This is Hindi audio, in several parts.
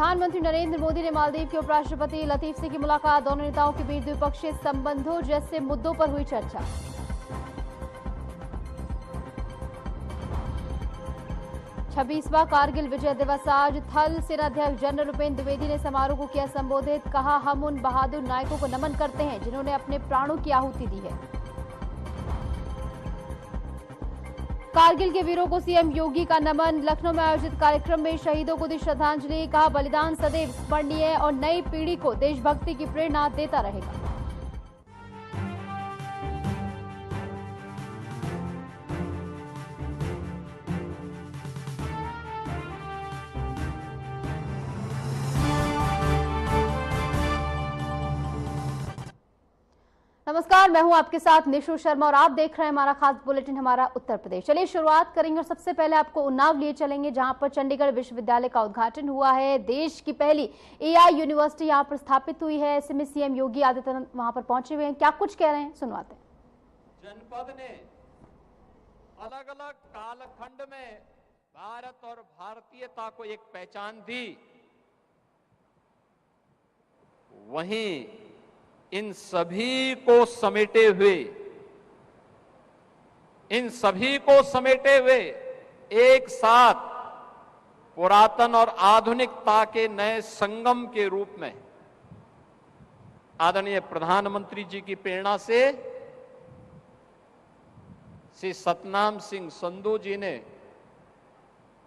प्रधानमंत्री नरेंद्र मोदी ने मालदीव के उपराष्ट्रपति लतीफ से की मुलाकात। दोनों नेताओं के बीच द्विपक्षीय संबंधों जैसे मुद्दों पर हुई चर्चा। छब्बीसवां कारगिल विजय दिवस आज। थल सेनाध्यक्ष जनरल उपेंद्र द्विवेदी ने समारोह को किया संबोधित। कहा, हम उन बहादुर नायकों को नमन करते हैं जिन्होंने अपने प्राणों की आहुति दी है। कारगिल के वीरों को सीएम योगी का नमन। लखनऊ में आयोजित कार्यक्रम में शहीदों को दी श्रद्धांजलि। कहा, बलिदान सदैव स्मरणीय और नई पीढ़ी को देशभक्ति की प्रेरणा देता रहेगा। नमस्कार, मैं हूं आपके साथ निशु शर्मा और आप देख रहे हैं हमारा खास बुलेटिन हमारा उत्तर प्रदेश। चलिए शुरुआत करेंगे और सबसे पहले आपको उन्नाव लिए चलेंगे, जहां पर चंडीगढ़ विश्वविद्यालय का उद्घाटन हुआ है। देश की पहली एआई यूनिवर्सिटी यहां पर स्थापित हुई है। ऐसे में सीएम योगी आदित्यनाथ वहां पर पहुंचे हुए हैं। क्या कुछ कह रहे हैं, सुनवाते हैं। जनपद ने अलग अलग कालखंड में भारत और भारतीयता को एक पहचान दी, वहीं इन सभी को समेटे हुए एक साथ पुरातन और आधुनिकता के नए संगम के रूप में आदरणीय प्रधानमंत्री जी की प्रेरणा से श्री सतनाम सिंह संधू जी ने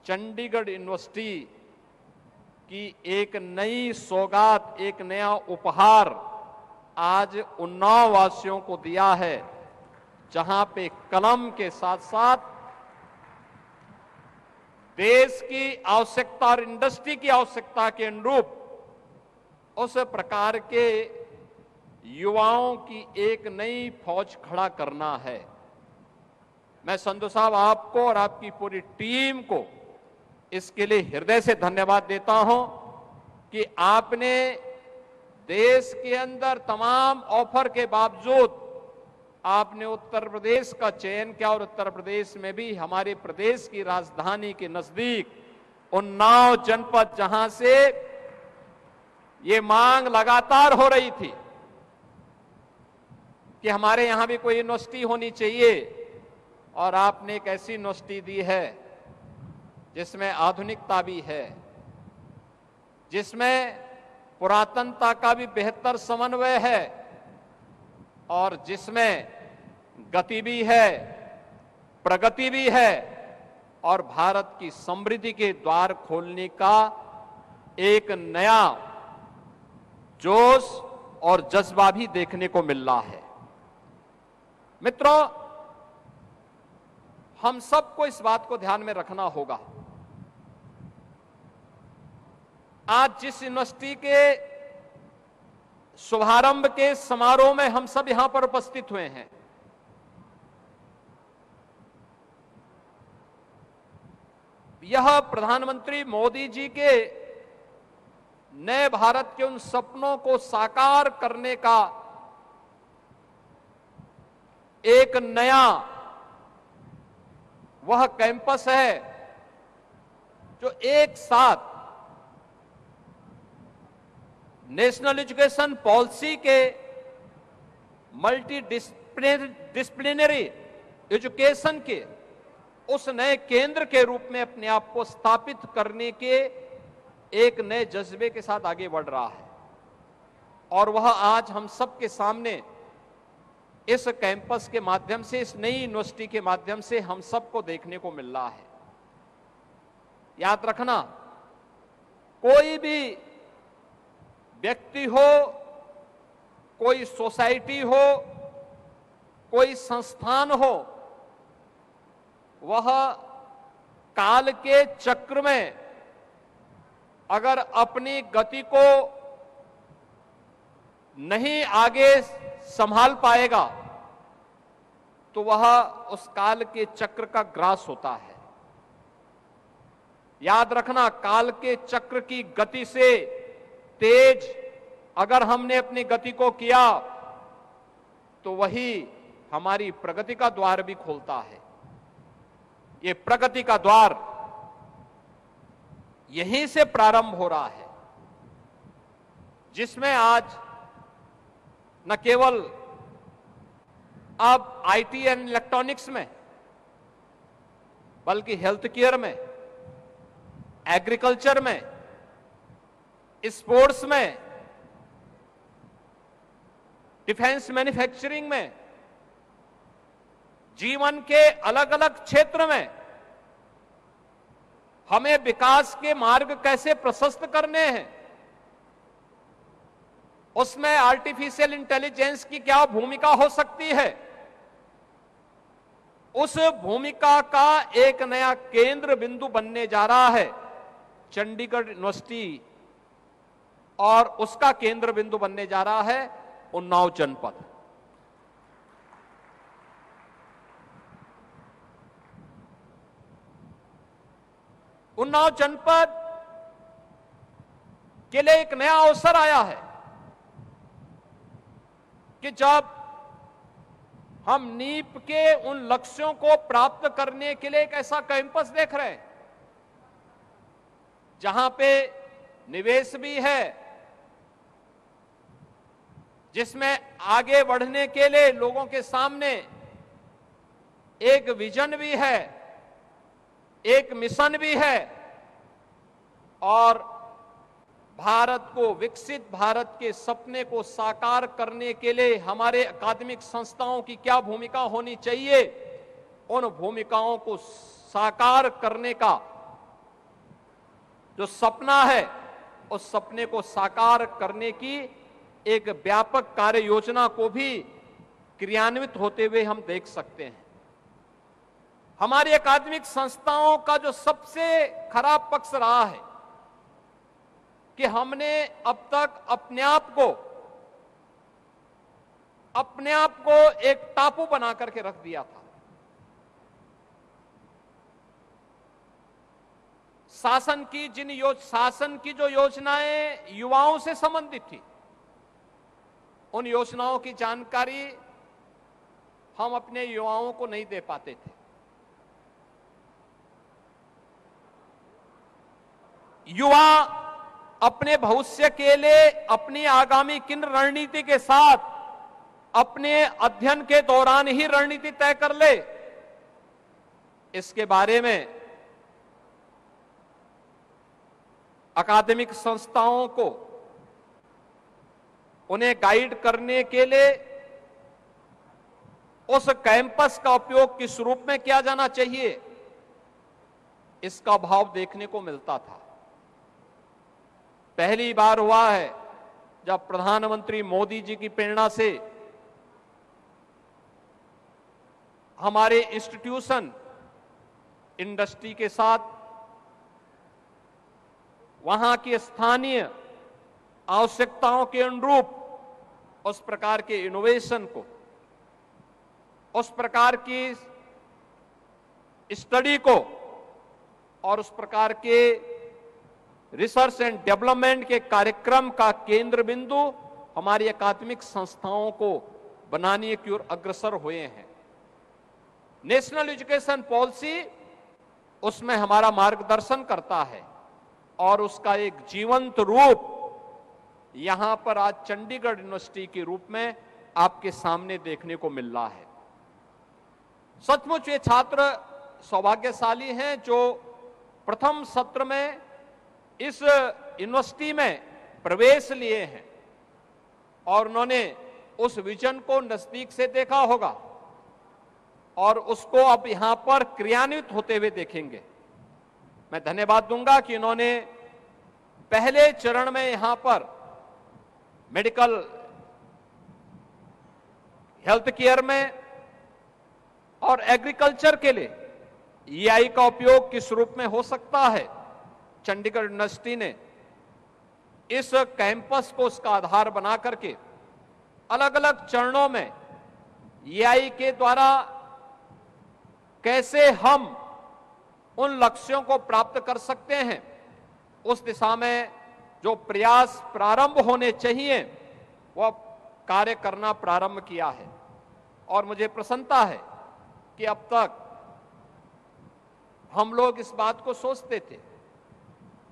चंडीगढ़ यूनिवर्सिटी की एक नई सौगात, एक नया उपहार आज उन्नाव वासियों को दिया है, जहां पे कलम के साथ साथ देश की आवश्यकता और इंडस्ट्री की आवश्यकता के अनुरूप उस प्रकार के युवाओं की एक नई फौज खड़ा करना है। मैं संधू साहब आपको और आपकी पूरी टीम को इसके लिए हृदय से धन्यवाद देता हूं कि आपने देश के अंदर तमाम ऑफर के बावजूद आपने उत्तर प्रदेश का चयन किया और उत्तर प्रदेश में भी हमारे प्रदेश की राजधानी के नजदीक उन्नाव जनपद, जहां से ये मांग लगातार हो रही थी कि हमारे यहां भी कोई यूनिवर्सिटी होनी चाहिए, और आपने एक ऐसी यूनिवर्सिटी दी है जिसमें आधुनिकता भी है, जिसमें पुरातनता का भी बेहतर समन्वय है और जिसमें गति भी है, प्रगति भी है और भारत की समृद्धि के द्वार खोलने का एक नया जोश और जज्बा भी देखने को मिल रहा है। मित्रों, हम सबको इस बात को ध्यान में रखना होगा, आज जिस यूनिवर्सिटी के शुभारंभ के समारोह में हम सब यहां पर उपस्थित हुए हैं, यह प्रधानमंत्री मोदी जी के नए भारत के उन सपनों को साकार करने का एक नया वह कैंपस है जो एक साथ नेशनल एजुकेशन पॉलिसी के मल्टी डिसिप्लिनरी एजुकेशन के उस नए केंद्र के रूप में अपने आप को स्थापित करने के एक नए जज्बे के साथ आगे बढ़ रहा है, और वह आज हम सबके सामने इस कैंपस के माध्यम से, इस नई यूनिवर्सिटी के माध्यम से हम सबको देखने को मिल रहा है। याद रखना, कोई भी व्यक्ति हो, कोई सोसाइटी हो, कोई संस्थान हो, वह काल के चक्र में अगर अपनी गति को नहीं आगे संभाल पाएगा तो वह उस काल के चक्र का ग्रास होता है। याद रखना, काल के चक्र की गति से तेज अगर हमने अपनी गति को किया तो वही हमारी प्रगति का द्वार भी खोलता है। ये प्रगति का द्वार यहीं से प्रारंभ हो रहा है। जिसमें आज न केवल अब आईटी एंड इलेक्ट्रॉनिक्स में, बल्कि हेल्थ केयर में, एग्रीकल्चर में, स्पोर्ट्स में, डिफेंस मैन्युफैक्चरिंग में, जीवन के अलग अलग क्षेत्र में हमें विकास के मार्ग कैसे प्रशस्त करने हैं, उसमें आर्टिफिशियल इंटेलिजेंस की क्या भूमिका हो सकती है, उस भूमिका का एक नया केंद्र बिंदु बनने जा रहा है चंडीगढ़ यूनिवर्सिटी, और उसका केंद्र बिंदु बनने जा रहा है उन्नाव जनपद। उन्नाव जनपद के लिए एक नया अवसर आया है कि जब हम नीप के उन लक्ष्यों को प्राप्त करने के लिए एक ऐसा कैंपस देख रहे हैं जहां पे निवेश भी है, जिसमें आगे बढ़ने के लिए लोगों के सामने एक विजन भी है, एक मिशन भी है, और भारत को, विकसित भारत के सपने को साकार करने के लिए हमारे अकादमिक संस्थाओं की क्या भूमिका होनी चाहिए, उन भूमिकाओं को साकार करने का जो सपना है, उस सपने को साकार करने की एक व्यापक कार्य योजना को भी क्रियान्वित होते हुए हम देख सकते हैं। हमारी अकादमिक संस्थाओं का जो सबसे खराब पक्ष रहा है कि हमने अब तक अपने आप को एक टापू बना करके रख दिया था। शासन की जो योजनाएं युवाओं से संबंधित थी, उन योजनाओं की जानकारी हम अपने युवाओं को नहीं दे पाते थे। युवा अपने भविष्य के लिए अपनी आगामी किन रणनीति के साथ अपने अध्ययन के दौरान ही रणनीति तय कर ले, इसके बारे में अकादमिक संस्थाओं को उन्हें गाइड करने के लिए उस कैंपस का उपयोग किस रूप में किया जाना चाहिए, इसका भाव देखने को मिलता था। पहली बार हुआ है जब प्रधानमंत्री मोदी जी की प्रेरणा से हमारे इंस्टीट्यूशन इंडस्ट्री के साथ वहां की स्थानीय आवश्यकताओं के अनुरूप उस प्रकार के इनोवेशन को, उस प्रकार की स्टडी को और उस प्रकार के रिसर्च एंड डेवलपमेंट के कार्यक्रम का केंद्र बिंदु हमारी अकादमिक संस्थाओं को बनाने की ओर अग्रसर हुए हैं। नेशनल एजुकेशन पॉलिसी उसमें हमारा मार्गदर्शन करता है और उसका एक जीवंत रूप यहां पर आज चंडीगढ़ यूनिवर्सिटी के रूप में आपके सामने देखने को मिल रहा है। सचमुच ये छात्र सौभाग्यशाली हैं जो प्रथम सत्र में इस यूनिवर्सिटी में प्रवेश लिए हैं और उन्होंने उस विजन को नजदीक से देखा होगा और उसको अब यहां पर क्रियान्वित होते हुए देखेंगे। मैं धन्यवाद दूंगा कि इन्होंने पहले चरण में यहां पर मेडिकल हेल्थ केयर में और एग्रीकल्चर के लिए ईआई का उपयोग किस रूप में हो सकता है, चंडीगढ़ यूनिवर्सिटी ने इस कैंपस को उसका आधार बना करके अलग अलग चरणों में ईआई के द्वारा कैसे हम उन लक्ष्यों को प्राप्त कर सकते हैं, उस दिशा में जो प्रयास प्रारंभ होने चाहिए वह कार्य करना प्रारंभ किया है। और मुझे प्रसन्नता है कि अब तक हम लोग इस बात को सोचते थे।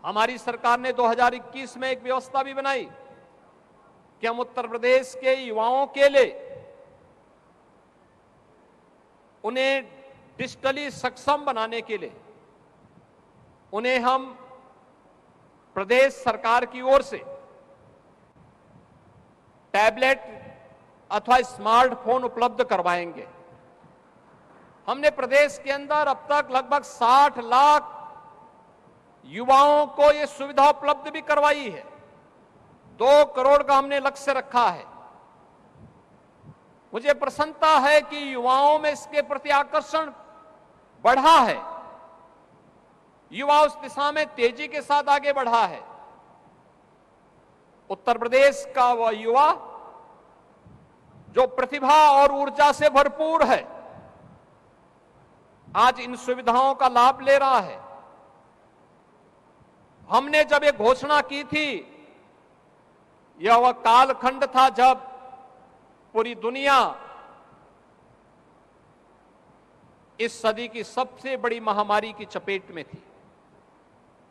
हमारी सरकार ने 2021 में एक व्यवस्था भी बनाई कि हम उत्तर प्रदेश के युवाओं के लिए उन्हें डिजिटली सक्षम बनाने के लिए उन्हें हम प्रदेश सरकार की ओर से टैबलेट अथवा स्मार्टफोन उपलब्ध करवाएंगे। हमने प्रदेश के अंदर अब तक लगभग 60 लाख युवाओं को यह सुविधा उपलब्ध भी करवाई है। 2 करोड़ का हमने लक्ष्य रखा है। मुझे प्रसन्नता है कि युवाओं में इसके प्रति आकर्षण बढ़ा है। युवा उस दिशा में तेजी के साथ आगे बढ़ा है। उत्तर प्रदेश का वह युवा जो प्रतिभा और ऊर्जा से भरपूर है, आज इन सुविधाओं का लाभ ले रहा है। हमने जब ये घोषणा की थी, यह वह कालखंड था जब पूरी दुनिया इस सदी की सबसे बड़ी महामारी की चपेट में थी।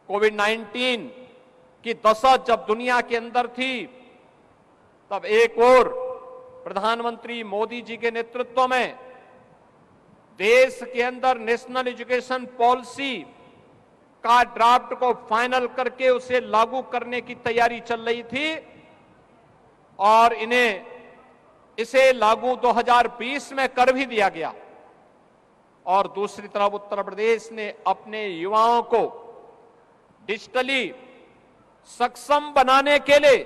कोविड-19 की दशा जब दुनिया के अंदर थी, तब एक और प्रधानमंत्री मोदी जी के नेतृत्व में देश के अंदर नेशनल एजुकेशन पॉलिसी का ड्राफ्ट को फाइनल करके उसे लागू करने की तैयारी चल रही थी और इसे लागू 2020 में कर भी दिया गया। और दूसरी तरफ उत्तर प्रदेश ने अपने युवाओं को डिजिटली सक्षम बनाने के लिए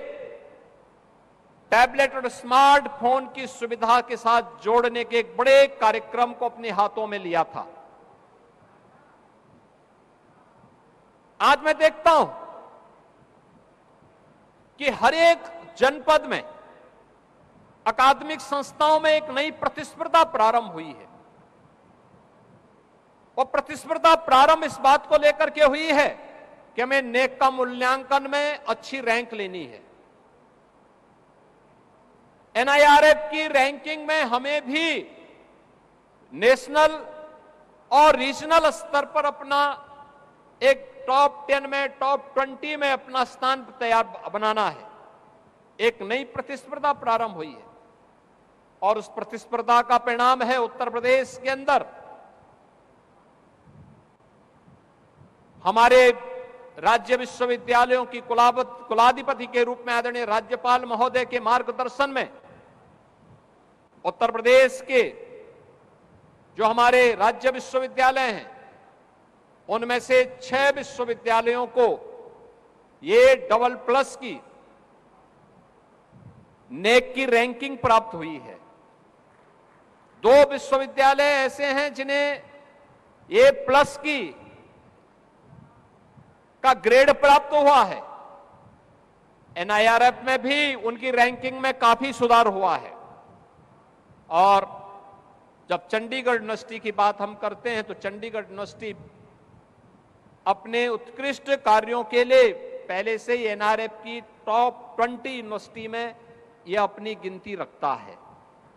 टैबलेट और स्मार्टफोन की सुविधा के साथ जोड़ने के एक बड़े कार्यक्रम को अपने हाथों में लिया था। आज मैं देखता हूं कि हर एक जनपद में अकादमिक संस्थाओं में एक नई प्रतिस्पर्धा प्रारंभ हुई है। और प्रतिस्पर्धा प्रारंभ इस बात को लेकर के हुई है कि हमें नेक का मूल्यांकन में अच्छी रैंक लेनी है। एनआईआरएफ की रैंकिंग में हमें भी नेशनल और रीजनल स्तर पर अपना एक टॉप 10 में, टॉप 20 में अपना स्थान तैयार बनाना है। एक नई प्रतिस्पर्धा प्रारंभ हुई है और उस प्रतिस्पर्धा का परिणाम है उत्तर प्रदेश के अंदर हमारे राज्य विश्वविद्यालयों की कुलाधिपति के रूप में आदरणीय राज्यपाल महोदय के मार्गदर्शन में उत्तर प्रदेश के जो हमारे राज्य विश्वविद्यालय हैं, उनमें से 6 विश्वविद्यालयों को ये AA+ की नेक की रैंकिंग प्राप्त हुई है। 2 विश्वविद्यालय ऐसे हैं जिन्हें A+ की का ग्रेड प्राप्त हुआ है। एनआईआरएफ में भी उनकी रैंकिंग में काफी सुधार हुआ है। और जब चंडीगढ़ यूनिवर्सिटी की बात हम करते हैं तो चंडीगढ़ यूनिवर्सिटी अपने उत्कृष्ट कार्यों के लिए पहले से ही एनआईआरएफ की टॉप 20 यूनिवर्सिटी में यह अपनी गिनती रखता है।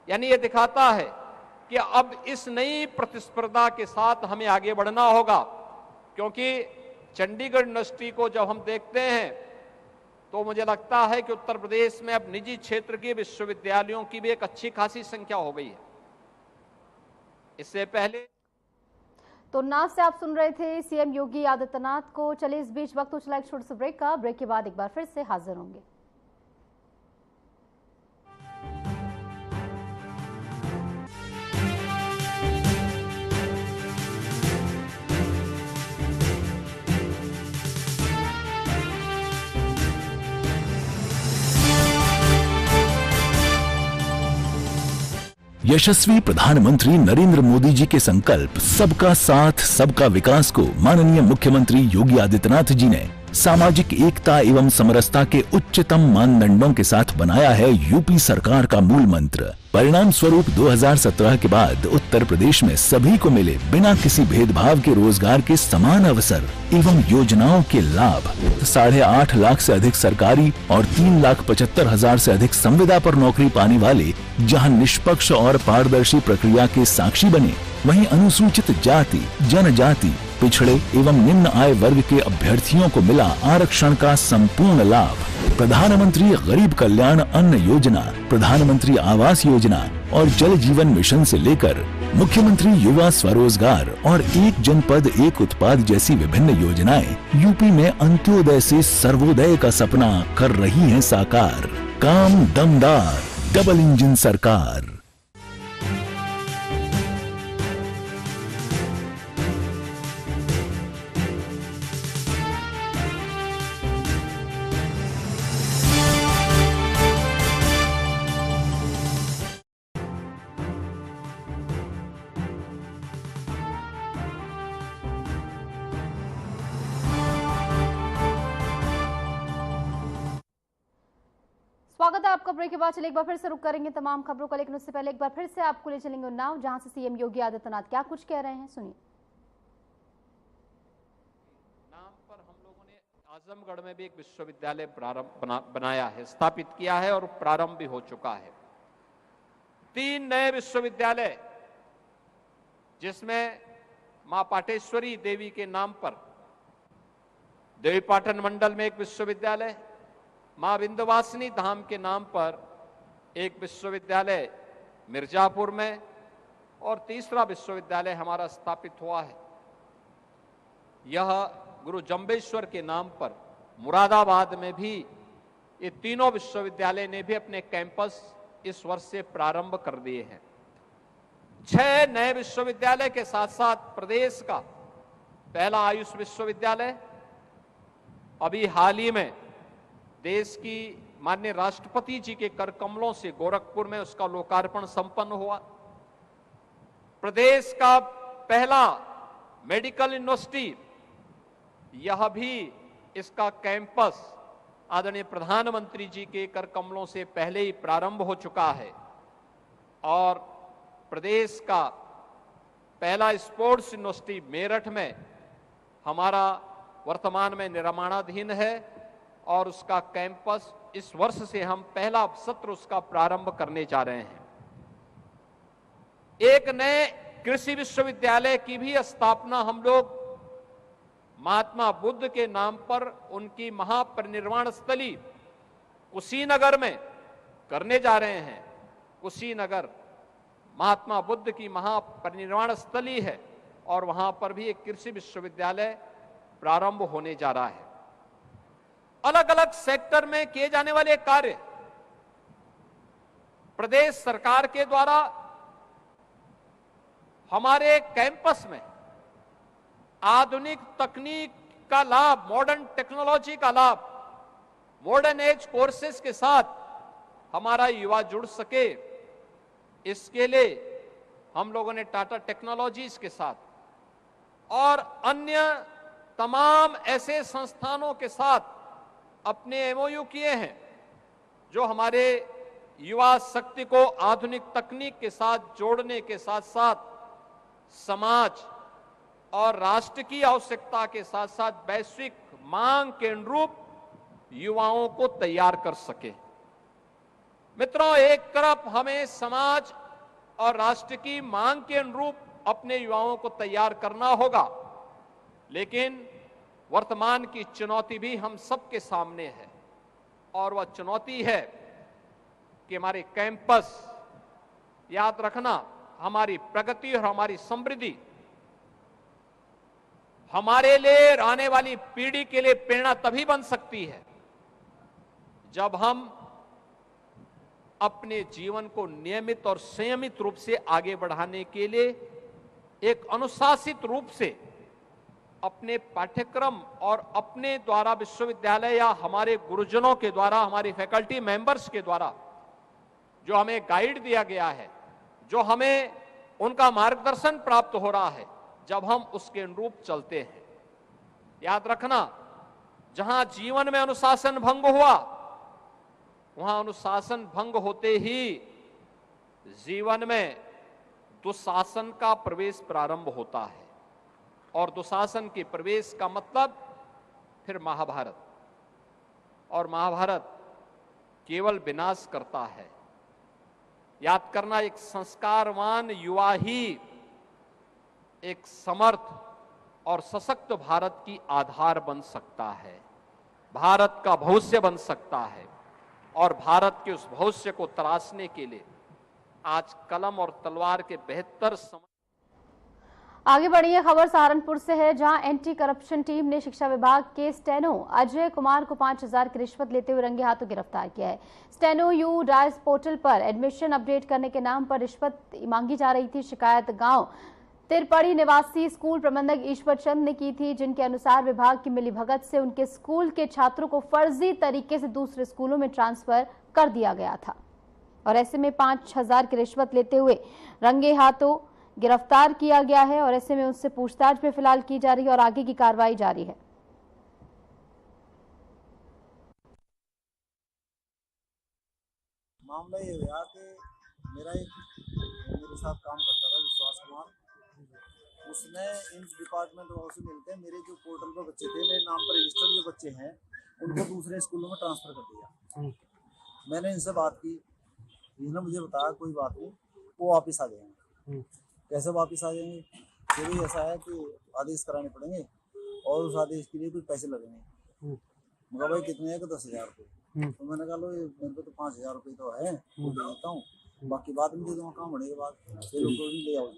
यानी यह दिखाता है कि अब इस नई प्रतिस्पर्धा के साथ हमें आगे बढ़ना होगा, क्योंकि चंडीगढ़ यूनिवर्सिटी को जब हम देखते हैं तो मुझे लगता है कि उत्तर प्रदेश में अब निजी क्षेत्र के विश्वविद्यालयों की भी एक अच्छी खासी संख्या हो गई है। इससे पहले तो नाम से आप सुन रहे थे सीएम योगी आदित्यनाथ को। चलिए इस बीच वक्त हो चला एक छोटे से ब्रेक का। ब्रेक के बाद एक बार फिर से हाजिर होंगे। यशस्वी प्रधानमंत्री नरेंद्र मोदी जी के संकल्प सबका साथ सबका विकास को माननीय मुख्यमंत्री योगी आदित्यनाथ जी ने सामाजिक एकता एवं समरसता के उच्चतम मानदंडों के साथ बनाया है यूपी सरकार का मूल मंत्र। परिणाम स्वरूप 2017 के बाद उत्तर प्रदेश में सभी को मिले बिना किसी भेदभाव के रोजगार के समान अवसर एवं योजनाओं के लाभ। 8.5 लाख से अधिक सरकारी और 3,75,000 से अधिक संविदा पर नौकरी पाने वाले जहां निष्पक्ष और पारदर्शी प्रक्रिया के साक्षी बने, वहीं अनुसूचित जाति, जनजाति, पिछड़े एवं निम्न आय वर्ग के अभ्यर्थियों को मिला आरक्षण का संपूर्ण लाभ। प्रधानमंत्री गरीब कल्याण अन्न योजना, प्रधानमंत्री आवास योजना और जल जीवन मिशन से लेकर मुख्यमंत्री युवा स्वरोजगार और एक जनपद एक उत्पाद जैसी विभिन्न योजनाएं यूपी में अंत्योदय से सर्वोदय का सपना कर रही हैं साकार। काम दमदार, डबल इंजन सरकार। स्वागत है आपका। ब्रेक के बाद चलिए एक बार फिर से रुक करेंगे तमाम खबरों का, लेकिन उससे पहले एक बार फिर से आपको ले चलेंगे उन्नाव, जहां से सीएम योगी आदित्यनाथ क्या कुछ कह रहे हैं, सुनिए। नाम पर हम लोगों ने आजमगढ़ में भी एक विश्वविद्यालय बनाया है, स्थापित किया है और प्रारंभ भी हो चुका है। 3 नए विश्वविद्यालय, जिसमें मां पाटेश्वरी देवी के नाम पर देवीपाटन मंडल में एक विश्वविद्यालय, मां विंध्यवासिनी धाम के नाम पर एक विश्वविद्यालय मिर्जापुर में और तीसरा विश्वविद्यालय हमारा स्थापित हुआ है। यह गुरु जंबेश्वर के नाम पर मुरादाबाद में भी ये तीनों विश्वविद्यालय ने भी अपने कैंपस इस वर्ष से प्रारंभ कर दिए हैं। 6 नए विश्वविद्यालय के साथ साथ प्रदेश का पहला आयुष विश्वविद्यालय अभी हाल ही में देश की माननीय राष्ट्रपति जी के कर कमलों से गोरखपुर में उसका लोकार्पण संपन्न हुआ। प्रदेश का पहला मेडिकल यूनिवर्सिटी, यह भी इसका कैंपस आदरणीय प्रधानमंत्री जी के कर कमलों से पहले ही प्रारंभ हो चुका है। और प्रदेश का पहला स्पोर्ट्स यूनिवर्सिटी मेरठ में हमारा वर्तमान में निर्माणाधीन है और उसका कैंपस इस वर्ष से हम पहला सत्र उसका प्रारंभ करने जा रहे हैं। एक नए कृषि विश्वविद्यालय की भी स्थापना हम लोग महात्मा बुद्ध के नाम पर उनकी महापरिनिर्वाण स्थली कुशीनगर में करने जा रहे हैं। कुशीनगर महात्मा बुद्ध की महापरिनिर्वाण स्थली है और वहां पर भी एक कृषि विश्वविद्यालय प्रारंभ होने जा रहा है। अलग अलग सेक्टर में किए जाने वाले कार्य प्रदेश सरकार के द्वारा हमारे कैंपस में आधुनिक तकनीक का लाभ, मॉडर्न टेक्नोलॉजी का लाभ, मॉडर्न एज कोर्सेज के साथ हमारा युवा जुड़ सके, इसके लिए हम लोगों ने टाटा टेक्नोलॉजीज के साथ और अन्य तमाम ऐसे संस्थानों के साथ अपने एमओयू किए हैं जो हमारे युवा शक्ति को आधुनिक तकनीक के साथ जोड़ने के साथ साथ समाज और राष्ट्र की आवश्यकता के साथ साथ वैश्विक मांग के अनुरूप युवाओं को तैयार कर सके। मित्रों, एक तरफ हमें समाज और राष्ट्र की मांग के अनुरूप अपने युवाओं को तैयार करना होगा, लेकिन वर्तमान की चुनौती भी हम सबके सामने है और वह चुनौती है कि हमारे कैंपस, याद रखना, हमारी प्रगति और हमारी समृद्धि हमारे लिए, आने वाली पीढ़ी के लिए प्रेरणा तभी बन सकती है जब हम अपने जीवन को नियमित और संयमित रूप से आगे बढ़ाने के लिए एक अनुशासित रूप से अपने पाठ्यक्रम और अपने द्वारा विश्वविद्यालय या हमारे गुरुजनों के द्वारा, हमारी फैकल्टी मेंबर्स के द्वारा जो हमें गाइड दिया गया है, जो हमें उनका मार्गदर्शन प्राप्त हो रहा है, जब हम उसके अनुरूप चलते हैं। याद रखना, जहां जीवन में अनुशासन भंग हुआ, वहां अनुशासन भंग होते ही जीवन में दुशासन का प्रवेश प्रारंभ होता है और दुशासन के प्रवेश का मतलब फिर महाभारत, और महाभारत केवल विनाश करता है। याद करना, एक संस्कारवान युवा ही एक समर्थ और सशक्त भारत की आधार बन सकता है। भारत का भविष्य बन सकता है। और भारत के उस भविष्य को तराशने के लिए आज कलम और तलवार के बेहतर समय। आगे बढ़िए, खबर सहारनपुर से है, जहां एंटी करप्शन टीम ने शिक्षा विभाग के स्टेनो अजय कुमार को 5,000 की रिश्वत लेते हुए रंगे हाथों गिरफ्तार किया है। स्टेनो यू डाइस पोर्टल पर एडमिशन अपडेट करने के नाम पर रिश्वत मांगी जा रही थी। शिकायत गांव तिरपड़ी निवासी स्कूल प्रबंधक ईश्वर चंद ने की थी, जिनके अनुसार विभाग की मिलीभगत से उनके स्कूल के छात्रों को फर्जी तरीके से दूसरे स्कूलों में ट्रांसफर कर दिया गया था और ऐसे में 5,000 की रिश्वत लेते हुए रंगे हाथों गिरफ्तार किया गया है और ऐसे में उससे पूछताछ भी फिलहाल की जा रही है और आगे की कार्रवाई जारी है। मामला ये हुआ कि मेरे साथ काम करता था विश्वास कुमार, उसने इन डिपार्टमेंट वालों से मिलकर मेरे जो पोर्टल पर बच्चे थे, मेरे नाम पर रजिस्टर्ड जो बच्चे हैं, उनको दूसरे स्कूलों में ट्रांसफर कर दिया। मैंने इनसे बात की, इन्होंने मुझे बताया कोई बात नहीं, वो वापस आ जाएंगे। कैसे वापस आ जाएंगे? फिर भी ऐसा है कि आदेश कराने पड़ेंगे और उस आदेश के लिए कुछ पैसे लगेंगे। मगर भाई कितने हैं? 10,000 रुपये। तो मैंने कहा लो मेरे को तो 5,000 रुपये तो है, वो दे देता हूँ, बाकी बाद में दे दूँगा, काम बढ़ेगा बाद फिर उनको भी ले आओ।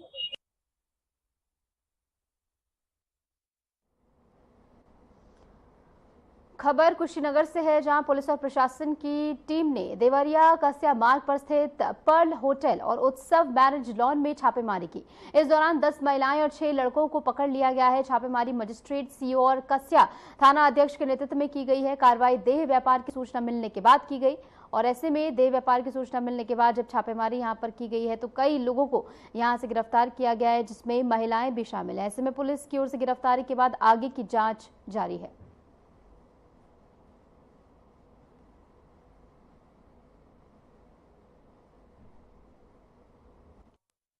खबर कुशीनगर से है, जहां पुलिस और प्रशासन की टीम ने देवरिया कस्या मार्ग पर स्थित पर्ल होटल और उत्सव मैरिज लॉन में छापेमारी की। इस दौरान 10 महिलाएं और 6 लड़कों को पकड़ लिया गया है। छापेमारी मजिस्ट्रेट, सीओ और कस्या थाना अध्यक्ष के नेतृत्व में की गई है। कार्रवाई देह व्यापार की सूचना मिलने के बाद की गई और ऐसे में देह व्यापार की सूचना मिलने के बाद जब छापेमारी यहां पर की गई है तो कई लोगों को यहां से गिरफ्तार किया गया है, जिसमें महिलाएं भी शामिल है। ऐसे में पुलिस की ओर से गिरफ्तारी के बाद आगे की जांच जारी है।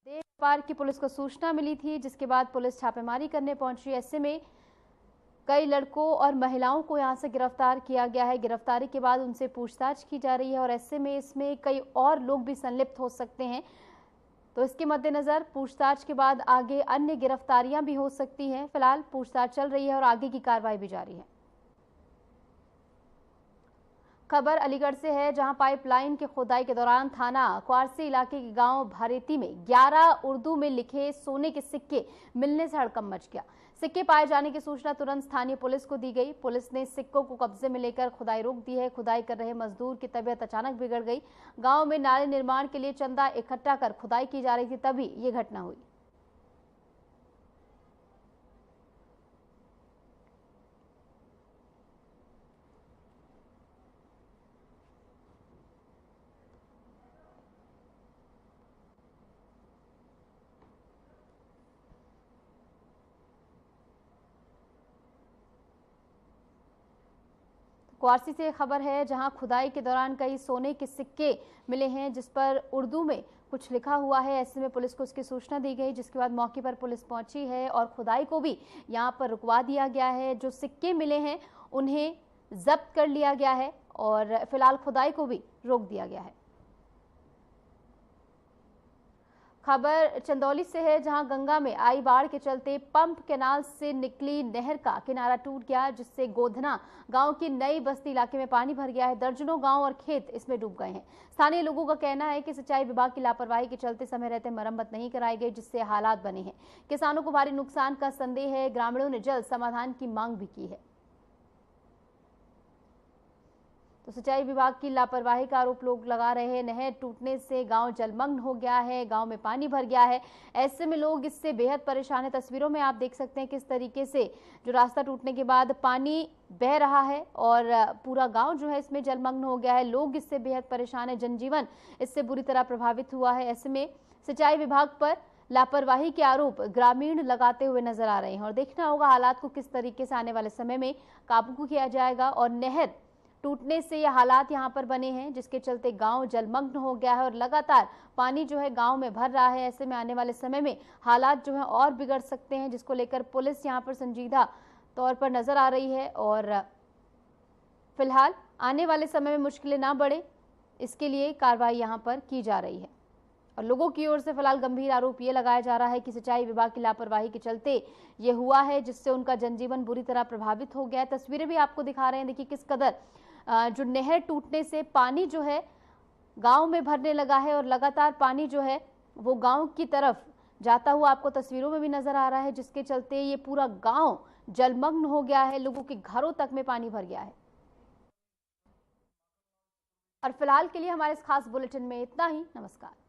व्यापार की पुलिस को सूचना मिली थी, जिसके बाद पुलिस छापेमारी करने पहुंची। ऐसे में कई लड़कों और महिलाओं को यहां से गिरफ्तार किया गया है। गिरफ्तारी के बाद उनसे पूछताछ की जा रही है और ऐसे में इसमें कई और लोग भी संलिप्त हो सकते हैं, तो इसके मद्देनजर पूछताछ के बाद आगे अन्य गिरफ्तारियां भी हो सकती हैं। फिलहाल पूछताछ चल रही है और आगे की कार्रवाई भी जारी है। खबर अलीगढ़ से है, जहां पाइपलाइन की खुदाई के दौरान थाना क्वारसी इलाके के गांव भरेती में 11 उर्दू में लिखे सोने के सिक्के मिलने से हड़कंप मच गया। सिक्के पाए जाने की सूचना तुरंत स्थानीय पुलिस को दी गई। पुलिस ने सिक्कों को कब्जे में लेकर खुदाई रोक दी है। खुदाई कर रहे मजदूर की तबीयत अचानक बिगड़ गई। गांव में नाले निर्माण के लिए चंदा इकट्ठा कर खुदाई की जा रही थी, तभी ये घटना हुई। क्वारसी से खबर है, जहां खुदाई के दौरान कई सोने के सिक्के मिले हैं, जिस पर उर्दू में कुछ लिखा हुआ है। ऐसे में पुलिस को उसकी सूचना दी गई, जिसके बाद मौके पर पुलिस पहुंची है और खुदाई को भी यहां पर रुकवा दिया गया है। जो सिक्के मिले हैं उन्हें जब्त कर लिया गया है और फिलहाल खुदाई को भी रोक दिया गया है। खबर चंदौली से है, जहां गंगा में आई बाढ़ के चलते पंप कैनाल से निकली नहर का किनारा टूट गया, जिससे गोधना गांव की नई बस्ती इलाके में पानी भर गया है। दर्जनों गांव और खेत इसमें डूब गए हैं। स्थानीय लोगों का कहना है कि सिंचाई विभाग की लापरवाही के चलते समय रहते मरम्मत नहीं कराई गई, जिससे हालात बने हैं। किसानों को भारी नुकसान का संदेह है। ग्रामीणों ने जल्द समाधान की मांग भी की है। तो सिंचाई विभाग की लापरवाही का आरोप लोग लगा रहे हैं। नहर टूटने से गांव जलमग्न हो गया है, गांव में पानी भर गया है। ऐसे में लोग इससे बेहद परेशान हैं। तस्वीरों में आप देख सकते हैं किस तरीके से जो रास्ता टूटने के बाद पानी बह रहा है और पूरा गांव जो है इसमें जलमग्न हो गया है। लोग इससे बेहद परेशान है, जनजीवन इससे बुरी तरह प्रभावित हुआ है। ऐसे में सिंचाई विभाग पर लापरवाही के आरोप ग्रामीण लगाते हुए नजर आ रहे हैं और देखना होगा हालात को किस तरीके से आने वाले समय में काबू किया जाएगा। और नहर टूटने से ये हालात यहाँ पर बने हैं, जिसके चलते गांव जलमग्न हो गया है और लगातार पानी जो है गांव में भर रहा है। ऐसे में आने वाले समय में हालात जो है और बिगड़ सकते हैं, जिसको लेकर पुलिस यहाँ पर संजीदा तौर पर नजर आ रही है और फिलहाल आने वाले समय में मुश्किलें ना बढ़े, इसके लिए कार्रवाई यहाँ पर की जा रही है। और लोगों की ओर से फिलहाल गंभीर आरोप ये लगाया जा रहा है कि सिंचाई विभाग की लापरवाही के चलते ये हुआ है, जिससे उनका जनजीवन बुरी तरह प्रभावित हो गया है। तस्वीरें भी आपको दिखा रहे हैं, देखिए किस कदर जो नहर टूटने से पानी जो है गांव में भरने लगा है और लगातार पानी जो है वो गांव की तरफ जाता हुआ आपको तस्वीरों में भी नजर आ रहा है, जिसके चलते ये पूरा गांव जलमग्न हो गया है, लोगों के घरों तक में पानी भर गया है। और फिलहाल के लिए हमारे इस खास बुलेटिन में इतना ही। नमस्कार।